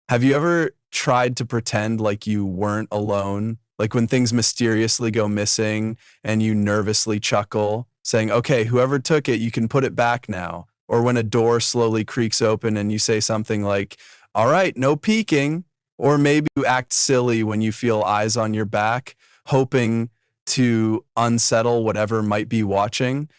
Have you ever tried to pretend like you weren't alone? Like when things mysteriously go missing and you nervously chuckle, saying, okay, whoever took it, you can put it back now. Or when a door slowly creaks open and you say something like, all right, no peeking. Or maybe you act silly when you feel eyes on your back, hoping to unsettle whatever might be watching.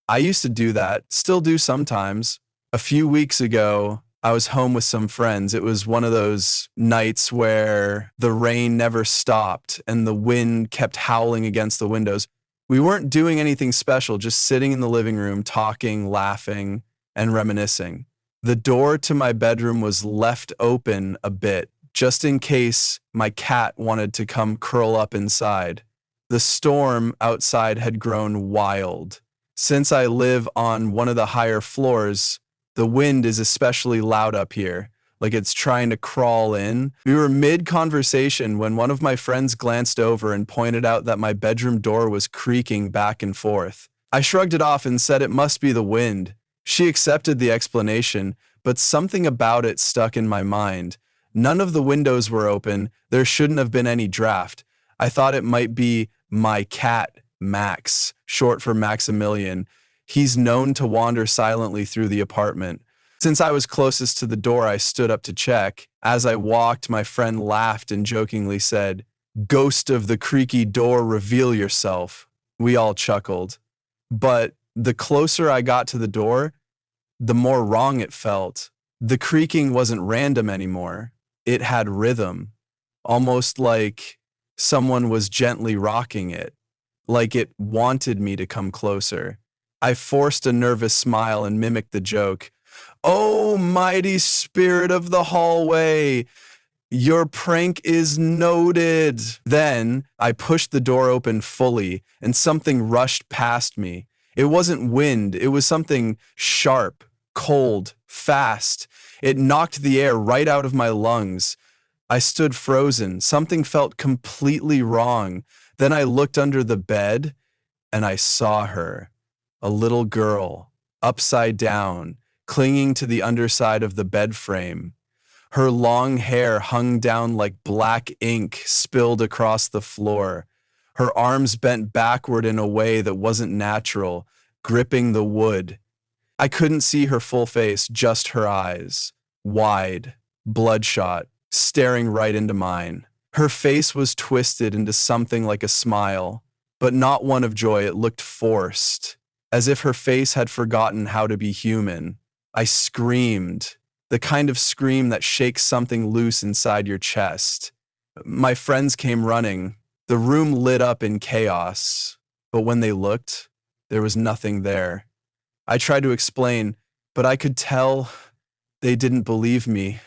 I used to do that, still do sometimes. A few weeks ago, I was home with some friends. It was one of those nights where the rain never stopped and the wind kept howling against the windows. We weren't doing anything special, just sitting in the living room, talking, laughing, and reminiscing. The door to my bedroom was left open a bit, just in case my cat wanted to come curl up inside. The storm outside had grown wild. Since I live on one of the higher floors, the wind is especially loud up here, like it's trying to crawl in. We were mid-conversation when one of my friends glanced over and pointed out that my bedroom door was creaking back and forth. I shrugged it off and said it must be the wind. She accepted the explanation, but something about it stuck in my mind. None of the windows were open. There shouldn't have been any draft. I thought it might be my cat, Max, short for Maximilian. He's known to wander silently through the apartment. Since I was closest to the door, I stood up to check. As I walked, my friend laughed and jokingly said, "Ghost of the creaky door, reveal yourself." We all chuckled. But the closer I got to the door, the more wrong it felt. The creaking wasn't random anymore. It had rhythm, almost like someone was gently rocking it, like it wanted me to come closer. I forced a nervous smile and mimicked the joke. "Oh, mighty spirit of the hallway, your prank is noted." Then I pushed the door open fully and something rushed past me. It wasn't wind, it was something sharp, cold, fast. It knocked the air right out of my lungs. I stood frozen. Something felt completely wrong. Then I looked under the bed and I saw her, a little girl, upside down, clinging to the underside of the bed frame. Her long hair hung down like black ink spilled across the floor. Her arms bent backward in a way that wasn't natural, gripping the wood. I couldn't see her full face, just her eyes, wide, bloodshot, staring right into mine. Her face was twisted into something like a smile, but not one of joy. It looked forced, as if her face had forgotten how to be human. I screamed, the kind of scream that shakes something loose inside your chest. My friends came running. The room lit up in chaos, but when they looked, there was nothing there. I tried to explain, but I could tell they didn't believe me.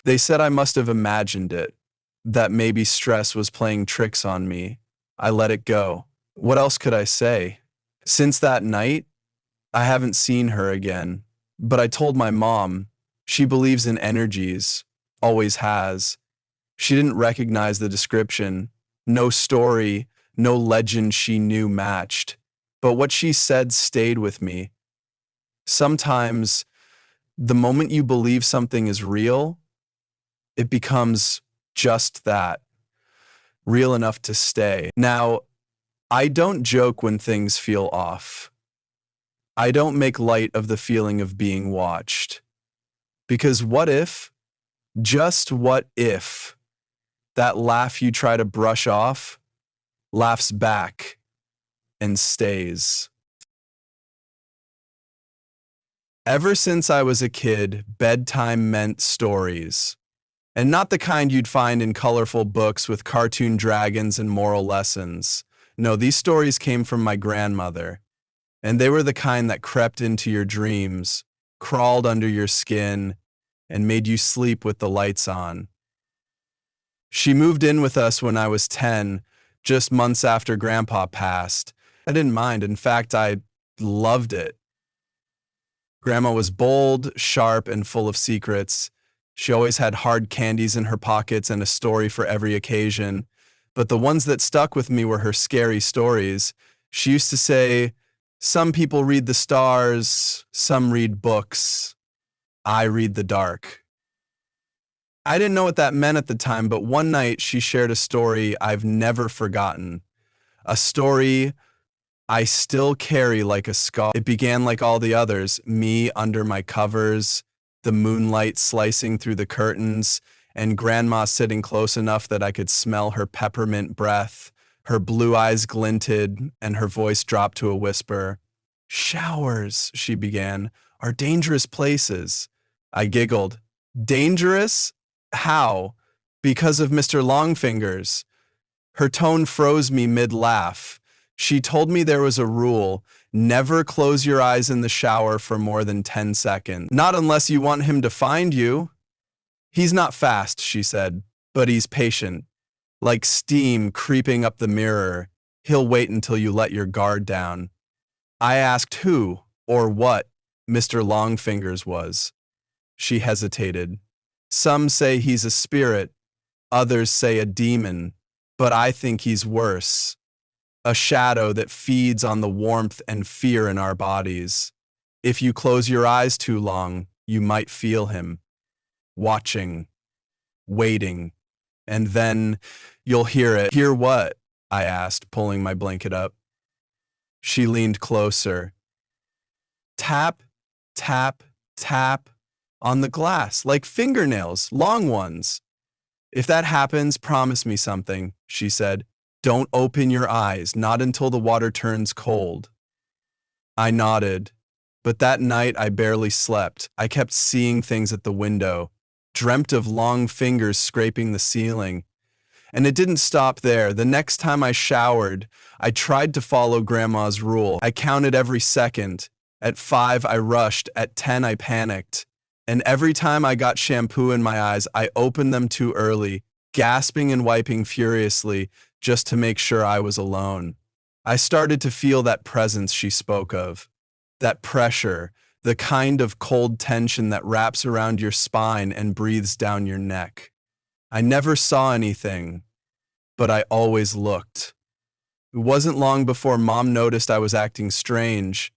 They said I must have imagined it, that maybe stress was playing tricks on me. I let it go. What else could I say? Since that night, I haven't seen her again. But I told my mom. She believes in energies, always has. She didn't recognize the description. No story, no legend she knew matched. But what she said stayed with me. Sometimes, the moment you believe something is real, it becomes just that, real enough to stay. Now, I don't joke when things feel off. I don't make light of the feeling of being watched. Because what if, just what if, that laugh you try to brush off laughs back and stays? Ever since I was a kid, bedtime meant stories. And not the kind you'd find in colorful books with cartoon dragons and moral lessons. No, these stories came from my grandmother. And they were the kind that crept into your dreams, crawled under your skin, and made you sleep with the lights on. She moved in with us when I was 10, just months after Grandpa passed. I didn't mind. In fact, I loved it. Grandma was bold, sharp, and full of secrets. She always had hard candies in her pockets and a story for every occasion. But the ones that stuck with me were her scary stories. She used to say, "Some people read the stars, some read books. I read the dark." I didn't know what that meant at the time, but one night she shared a story I've never forgotten. A story I still carry like a scar. It began like all the others, me under my covers, the moonlight slicing through the curtains, and Grandma sitting close enough that I could smell her peppermint breath. Her blue eyes glinted, and her voice dropped to a whisper. Showers, she began, are dangerous places. I giggled. Dangerous? How? Because of Mr. Longfingers. Her tone froze me mid-laugh. She told me there was a rule: never close your eyes in the shower for more than 10 seconds. Not unless you want him to find you. He's not fast, she said, but he's patient. Like steam creeping up the mirror, he'll wait until you let your guard down. I asked who, or what, Mr. Longfingers was. She hesitated. Some say he's a spirit, others say a demon, but I think he's worse. A shadow that feeds on the warmth and fear in our bodies. If you close your eyes too long, you might feel him, watching, waiting, and then you'll hear it. Hear what? I asked, pulling my blanket up. She leaned closer. Tap, tap, tap on the glass, like fingernails, long ones. If that happens, promise me something, she said. Don't open your eyes, not until the water turns cold. I nodded, but that night I barely slept. I kept seeing things at the window, dreamt of long fingers scraping the ceiling. And it didn't stop there. The next time I showered, I tried to follow Grandma's rule. I counted every second. At 5, I rushed. At 10, I panicked. And every time I got shampoo in my eyes, I opened them too early, gasping and wiping furiously just to make sure I was alone. I started to feel that presence she spoke of, that pressure, the kind of cold tension that wraps around your spine and breathes down your neck. I never saw anything, but I always looked. It wasn't long before Mom noticed I was acting strange.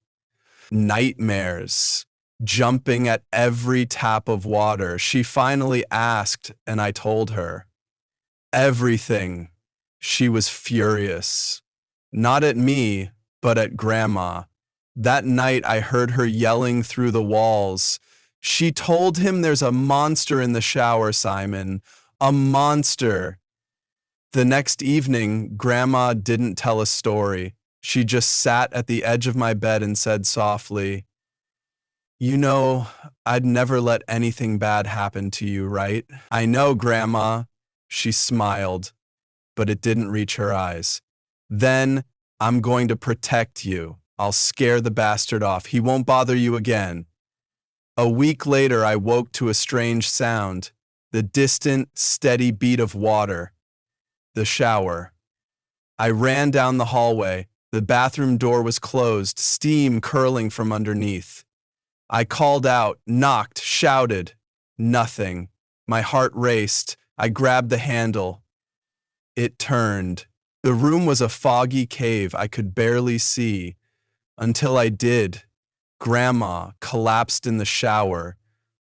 Nightmares, jumping at every tap of water. She finally asked, and I told her. Everything. She was furious. Not at me, but at Grandma. That night I heard her yelling through the walls. She told him there's a monster in the shower, Simon. A monster. The next evening, Grandma didn't tell a story. She just sat at the edge of my bed and said softly, You know, I'd never let anything bad happen to you, right? I know, Grandma. She smiled, but it didn't reach her eyes. Then, I'm going to protect you. I'll scare the bastard off. He won't bother you again. A week later, I woke to a strange sound, the distant, steady beat of water. The shower. I ran down the hallway. The bathroom door was closed, steam curling from underneath. I called out, knocked, shouted. Nothing. My heart raced. I grabbed the handle. It turned. The room was a foggy cave I could barely see. Until I did. Grandma collapsed in the shower,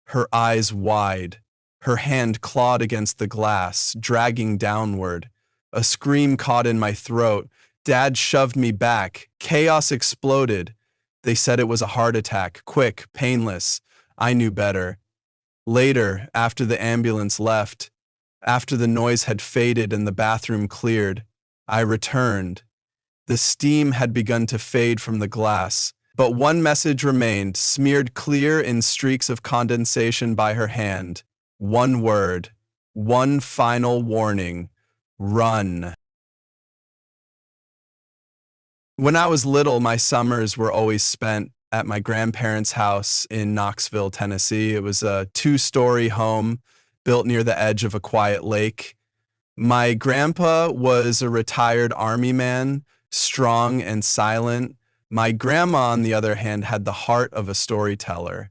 her eyes wide. Her hand clawed against the glass, dragging downward. A scream caught in my throat. Dad shoved me back. Chaos exploded. They said it was a heart attack, quick, painless. I knew better. Later, after the ambulance left, after the noise had faded and the bathroom cleared, I returned. The steam had begun to fade from the glass, but one message remained, smeared clear in streaks of condensation by her hand. One word, one final warning. Run. When I was little, my summers were always spent at my grandparents' house in Knoxville, Tennessee. It was a 2-story home built near the edge of a quiet lake. My grandpa was a retired army man, strong and silent. My grandma, on the other hand, had the heart of a storyteller.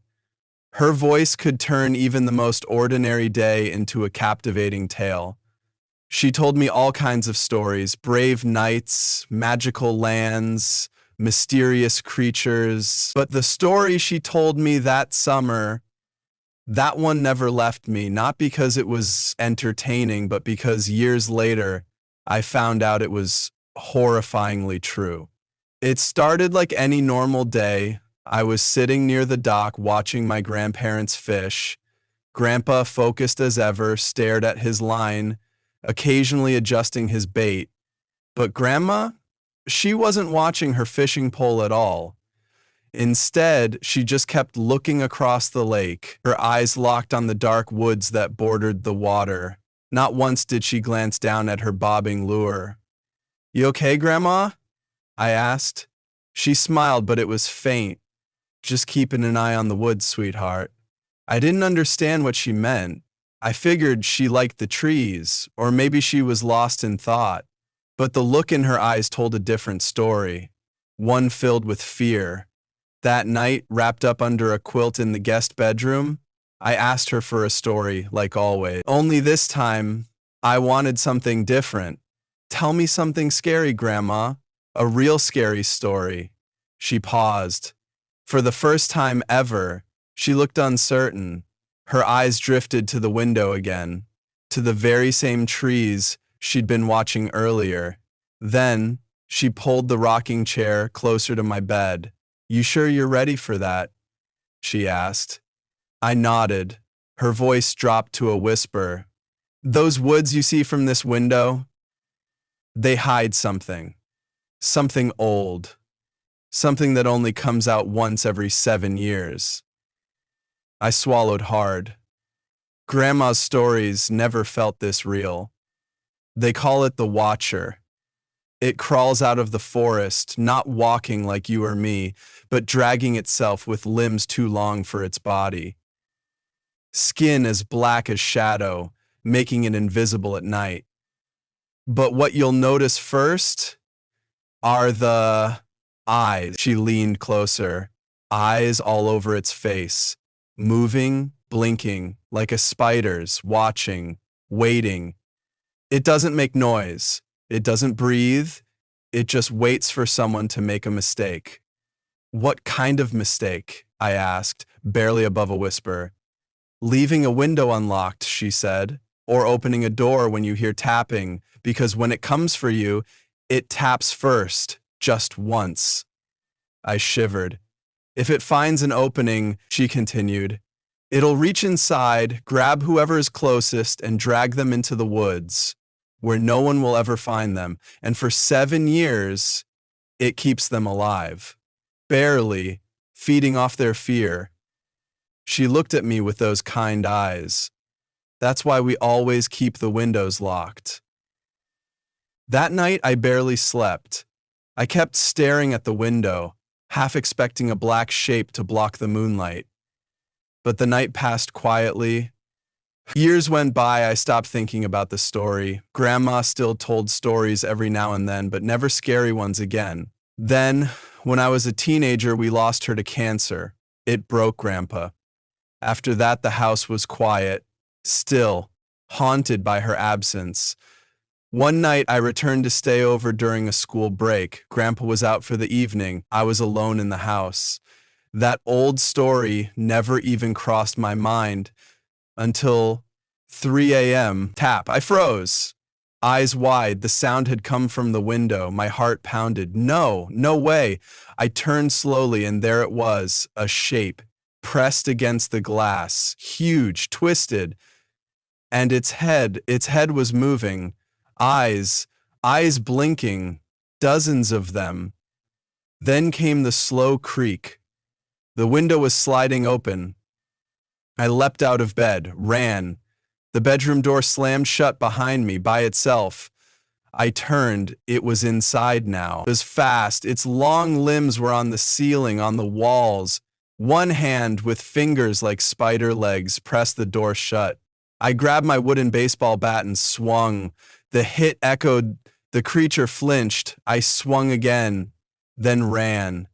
Her voice could turn even the most ordinary day into a captivating tale. She told me all kinds of stories, brave knights, magical lands, mysterious creatures. But the story she told me that summer That one never left me, not because it was entertaining, but because years later, I found out it was horrifyingly true. It started like any normal day. I was sitting near the dock watching my grandparents fish. Grandpa, focused as ever, stared at his line, occasionally adjusting his bait. But Grandma, she wasn't watching her fishing pole at all. Instead, she just kept looking across the lake, her eyes locked on the dark woods that bordered the water. Not once did she glance down at her bobbing lure. "You okay, Grandma?" I asked. She smiled, but it was faint. "Just keeping an eye on the woods, sweetheart." I didn't understand what she meant. I figured she liked the trees, or maybe she was lost in thought. But the look in her eyes told a different story, one filled with fear. That night, wrapped up under a quilt in the guest bedroom, I asked her for a story, like always. Only this time, I wanted something different. "Tell me something scary, Grandma. A real scary story." She paused. For the first time ever, she looked uncertain. Her eyes drifted to the window again, to the very same trees she'd been watching earlier. Then, she pulled the rocking chair closer to my bed. "You sure you're ready for that?" she asked. I nodded. Her voice dropped to a whisper. "Those woods you see from this window, they hide something. Something old. Something that only comes out once every 7 years." I swallowed hard. Grandma's stories never felt this real. They call it the Watcher. It crawls out of the forest, not walking like you or me, but dragging itself with limbs too long for its body. Skin as black as shadow, making it invisible at night. But what you'll notice first are the eyes. She leaned closer, eyes all over its face, moving, blinking, like a spider's, watching, waiting. It doesn't make noise. It doesn't breathe. It just waits for someone to make a mistake. "What kind of mistake?" I asked, barely above a whisper. "Leaving a window unlocked," she said, "or opening a door when you hear tapping, because when it comes for you, it taps first, just once." I shivered. "If it finds an opening," she continued, "it'll reach inside, grab whoever is closest, and drag them into the woods, where no one will ever find them. And for 7 years, it keeps them alive. Barely, feeding off their fear." She looked at me with those kind eyes. "That's why we always keep the windows locked." That night, I barely slept. I kept staring at the window, half expecting a black shape to block the moonlight. But the night passed quietly. Years went by. I stopped thinking about the story. Grandma still told stories every now and then, but never scary ones again. Then, when I was a teenager, we lost her to cancer. It broke Grandpa. After that, the house was quiet, still, haunted by her absence. One night, I returned to stay over during a school break. Grandpa was out for the evening. I was alone in the house. That old story never even crossed my mind until 3 a.m. Tap. I froze. Eyes wide, the sound had come from the window. My heart pounded. No, no way. I turned slowly, and there it was, a shape, pressed against the glass, huge, twisted, and its head was moving. Eyes blinking, dozens of them. Then came the slow creak. The window was sliding open. I leapt out of bed, ran. The bedroom door slammed shut behind me by itself. I turned. It was inside now. It was fast. Its long limbs were on the ceiling, on the walls. One hand, with fingers like spider legs, pressed the door shut. I grabbed my wooden baseball bat and swung. The hit echoed. The creature flinched. I swung again, then ran.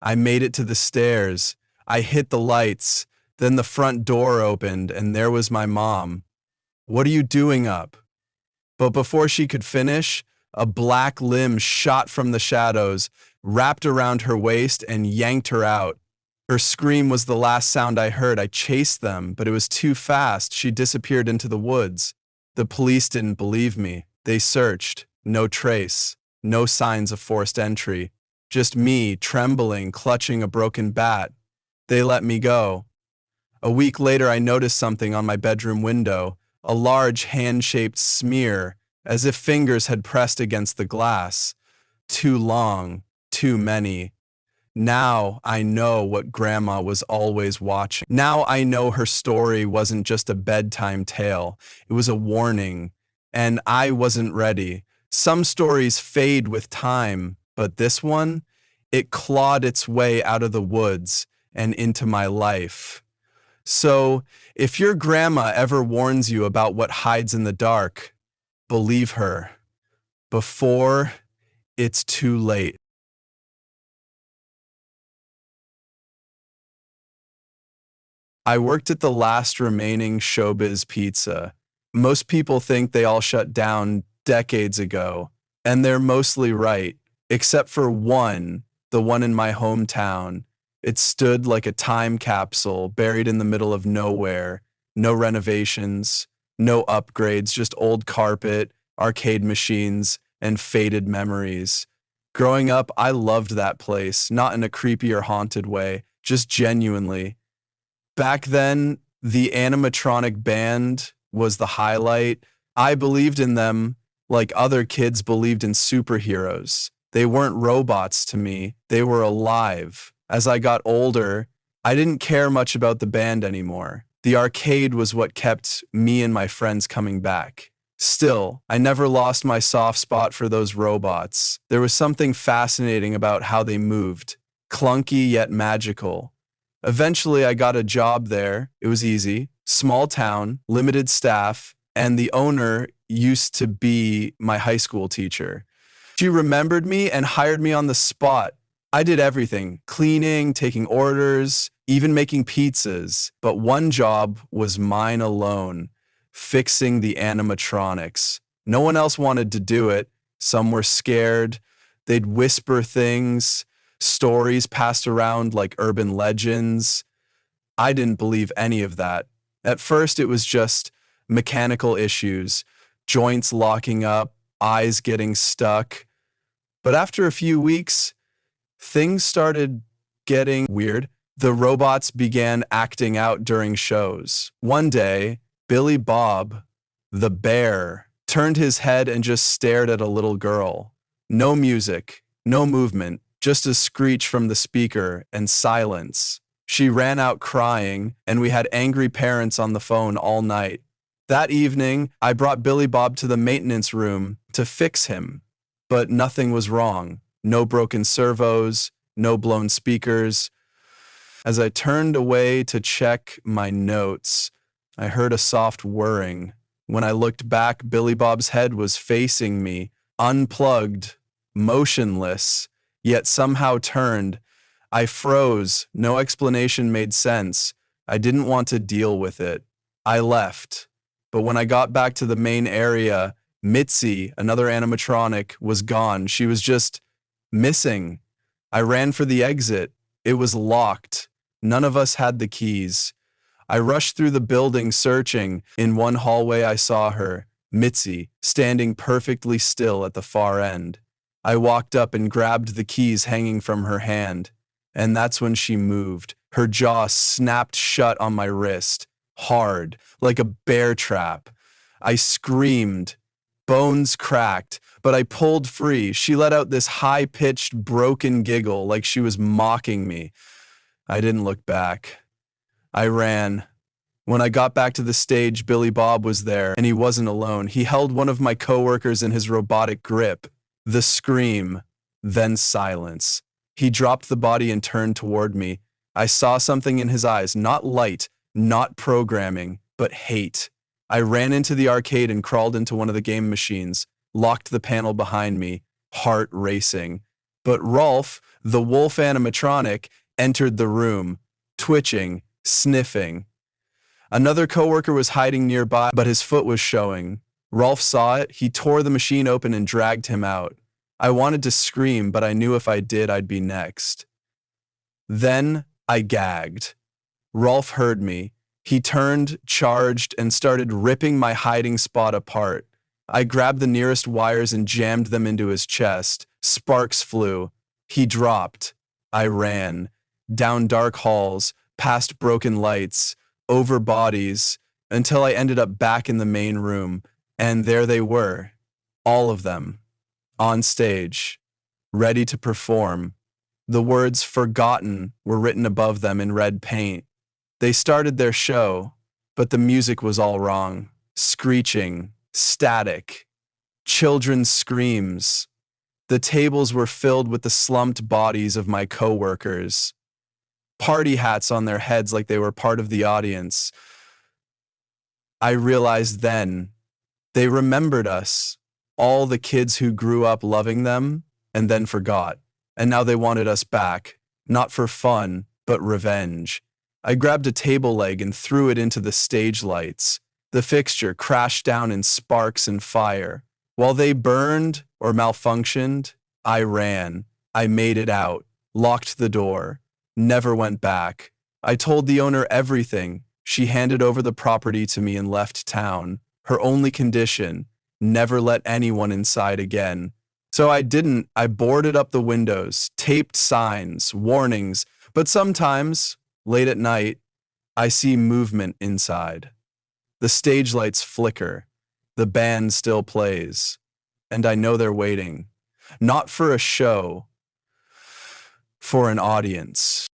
I made it to the stairs. I hit the lights. Then the front door opened, and there was my mom. "What are you doing up?" But before she could finish, a black limb shot from the shadows, wrapped around her waist, and yanked her out. Her scream was the last sound I heard. I chased them, but it was too fast. She disappeared into the woods. The police didn't believe me. They searched. No trace. No signs of forced entry. Just me, trembling, clutching a broken bat. They let me go. A week later, I noticed something on my bedroom window, a large hand-shaped smear, as if fingers had pressed against the glass. Too long, too many. Now I know what Grandma was always watching. Now I know her story wasn't just a bedtime tale. It was a warning, and I wasn't ready. Some stories fade with time, but this one, it clawed its way out of the woods and into my life. So, if your grandma ever warns you about what hides in the dark, believe her before it's too late. I worked at the last remaining Showbiz Pizza. Most people think they all shut down decades ago, and they're mostly right, except for one, the one in my hometown. It stood like a time capsule buried in the middle of nowhere. No renovations, no upgrades, just old carpet, arcade machines, and faded memories. Growing up, I loved that place, not in a creepy or haunted way, just genuinely. Back then, the animatronic band was the highlight. I believed in them like other kids believed in superheroes. They weren't robots to me, they were alive. As I got older, I didn't care much about the band anymore. The arcade was what kept me and my friends coming back. Still, I never lost my soft spot for those robots. There was something fascinating about how they moved, clunky yet magical. Eventually, I got a job there. It was easy. Small town, limited staff, and the owner used to be my high school teacher. She remembered me and hired me on the spot. I did everything, cleaning, taking orders, even making pizzas. But one job was mine alone, fixing the animatronics. No one else wanted to do it. Some were scared. They'd whisper things. Stories passed around like urban legends. I didn't believe any of that. At first, it was just mechanical issues, joints locking up, eyes getting stuck. But after a few weeks, things started getting weird. The robots began acting out during shows. One day, Billy Bob, the bear, turned his head and just stared at a little girl. No music, no movement, just a screech from the speaker and silence. She ran out crying, and we had angry parents on the phone all night. That evening, I brought Billy Bob to the maintenance room to fix him. But nothing was wrong. No broken servos, no blown speakers. As I turned away to check my notes, I heard a soft whirring. When I looked back, Billy Bob's head was facing me, unplugged, motionless, yet somehow turned. I froze. No explanation made sense. I didn't want to deal with it. I left. But when I got back to the main area, Mitzi, another animatronic, was gone. She was just missing. I ran for the exit. It was locked. None of us had the keys. I rushed through the building searching. In one hallway I saw her, Mitzi, standing perfectly still at the far end. I walked up and grabbed the keys hanging from her hand. And that's when she moved. Her jaw snapped shut on my wrist, hard, like a bear trap. I screamed. Bones cracked, but I pulled free. She let out this high-pitched, broken giggle like she was mocking me. I didn't look back. I ran. When I got back to the stage, Billy Bob was there, and he wasn't alone. He held one of my coworkers in his robotic grip. The scream, then silence. He dropped the body and turned toward me. I saw something in his eyes, not light, not programming, but hate. I ran into the arcade and crawled into one of the game machines, locked the panel behind me, heart racing. But Rolf, the wolf animatronic, entered the room, twitching, sniffing. Another coworker was hiding nearby, but his foot was showing. Rolf saw it, he tore the machine open and dragged him out. I wanted to scream, but I knew if I did, I'd be next. Then I gagged. Rolf heard me. He turned, charged, and started ripping my hiding spot apart. I grabbed the nearest wires and jammed them into his chest. Sparks flew. He dropped. I ran. Down dark halls, past broken lights, over bodies, until I ended up back in the main room. And there they were. All of them. On stage. Ready to perform. The words "forgotten" were written above them in red paint. They started their show, but the music was all wrong. Screeching, static, children's screams. The tables were filled with the slumped bodies of my coworkers. Party hats on their heads like they were part of the audience. I realized then, they remembered us, all the kids who grew up loving them and then forgot. And now they wanted us back, not for fun, but revenge. I grabbed a table leg and threw it into the stage lights. The fixture crashed down in sparks and fire. While they burned or malfunctioned, I ran. I made it out, locked the door, never went back. I told the owner everything. She handed over the property to me and left town. Her only condition, never let anyone inside again. So I didn't. I boarded up the windows, taped signs, warnings, but sometimes, late at night, I see movement inside. The stage lights flicker. The band still plays. And I know they're waiting. Not for a show, for an audience.